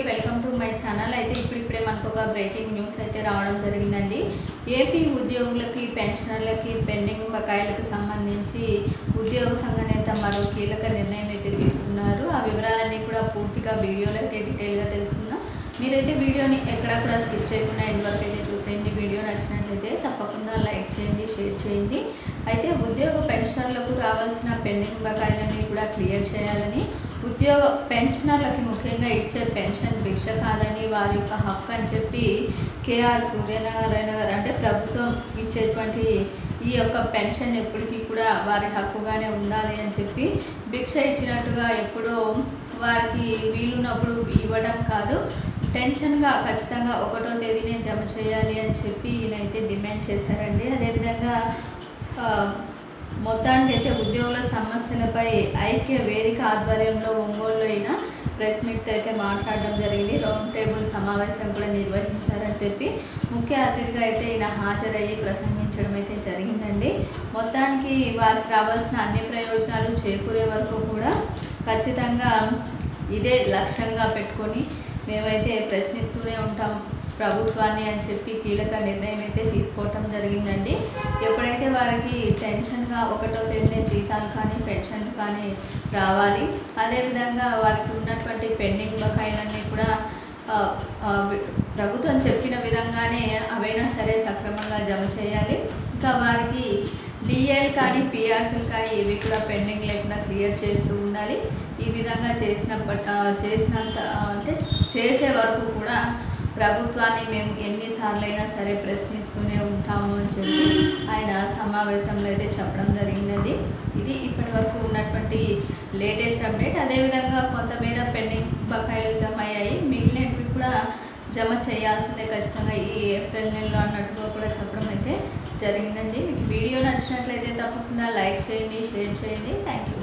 Welcome to my channel. అయితే ఇప్పుడిప్పుడే మనకు ఒక బ్రేకింగ్ న్యూస్ అయితే రావడం జరిగిందండి. ఏపీ ఉద్యోగులకి పెన్షనర్లకి పెండింగ్ బకాయిలకు సంబంధించి ఉద్యోగ సంఘ నేత మరో కీలక నిర్ణయం అయితే తీసుకున్నారు. ఆ వివరాలన్నీ కూడా పూర్తిగా వీడియోలో అయితే డీటెయిల్గా తెలుసుకుందాం. మీరైతే వీడియోని ఎక్కడా కూడా స్కిప్ చేయకుండా ఎండ్ వరకు అయితే చూసేయండి. వీడియో నచ్చినట్లయితే తప్పకుండా లైక్ చేయండి, షేర్ చేయండి. అయితే ఉద్యోగ పెన్షనర్లకు రావాల్సిన పెండింగ్ బకాయిలన్నీ కూడా క్లియర్ చేయాలని, ఉద్యోగ పెన్షనర్లకి ముఖ్యంగా ఇచ్చే పెన్షన్ భిక్ష కాదని, వారి యొక్క హక్కు అని చెప్పి కేఆర్ సూర్యనారాయణ గారు అంటే ప్రభుత్వం ఇచ్చేటువంటి ఈ యొక్క పెన్షన్ ఎప్పటికీ కూడా వారి హక్కుగానే ఉండాలి అని చెప్పి, భిక్ష ఇచ్చినట్టుగా ఎప్పుడో వారికి వీలున్నప్పుడు ఇవ్వడం కాదు, పెన్షన్గా ఖచ్చితంగా 1వ తేదీనే జమ చేయాలి అని చెప్పి ఈయనైతే డిమాండ్ చేశారండి. అదేవిధంగా మొత్తానికి అయితే ఉద్యోగుల సమస్యలపై ఐక్య వేదిక ఆధ్వర్యంలో ఒంగోలులో అయినా ప్రెస్ మీట్ అయితే మాట్లాడడం జరిగింది. రౌండ్ టేబుల్ సమావేశం కూడా నిర్వహించారని చెప్పి ముఖ్య అతిథిగా అయితే ఈయన హాజరయ్యి ప్రసంగించడం అయితే జరిగిందండి. మొత్తానికి వారికి రావాల్సిన అన్ని ప్రయోజనాలు చేకూరే వరకు కూడా ఖచ్చితంగా ఇదే లక్ష్యంగా పెట్టుకొని మేమైతే ప్రశ్నిస్తూనే ఉంటాం ప్రభుత్వాన్ని అని చెప్పి కీలక నిర్ణయం అయితే తీసుకోవటం జరిగిందండి. ఎప్పుడైతే వారికి టెన్షన్గా 1వ తేదీనే జీతాలు కానీ పెన్షన్లు కానీ రావాలి, అదేవిధంగా వారికి ఉన్నటువంటి పెండింగ్ బకాయిలన్నీ కూడా ప్రభుత్వం చెప్పిన విధంగానే అవైనా సరే సక్రమంగా జమ చేయాలి. ఇంకా వారికి డిఏలు కానీ పిఆర్సీలు కానీ ఇవి కూడా పెండింగ్ లేకుండా క్లియర్ చేస్తూ ఉండాలి. ఈ విధంగా చేసినంత అంటే చేసే వరకు కూడా ప్రభుత్వాన్ని మేము ఎన్నిసార్లు అయినా సరే ప్రశ్నిస్తూనే ఉంటాము అని చెప్పి ఆయన సమావేశంలో అయితే చెప్పడం జరిగిందండి. ఇది ఇప్పటి వరకు ఉన్నటువంటి లేటెస్ట్ అప్డేట్. అదేవిధంగా కొంతమేర పెండింగ్ బకాయిలు జమ అయ్యాయి, మిగిలినవి కూడా జమ చేయాల్సిందే ఖచ్చితంగా ఈ ఏప్రిల్ నెలలో అన్నట్టుగా కూడా చెప్పడం అయితే జరిగిందండి. మీకు వీడియో నచ్చినట్లయితే తప్పకుండా లైక్ చేయండి, షేర్ చేయండి. Thank you.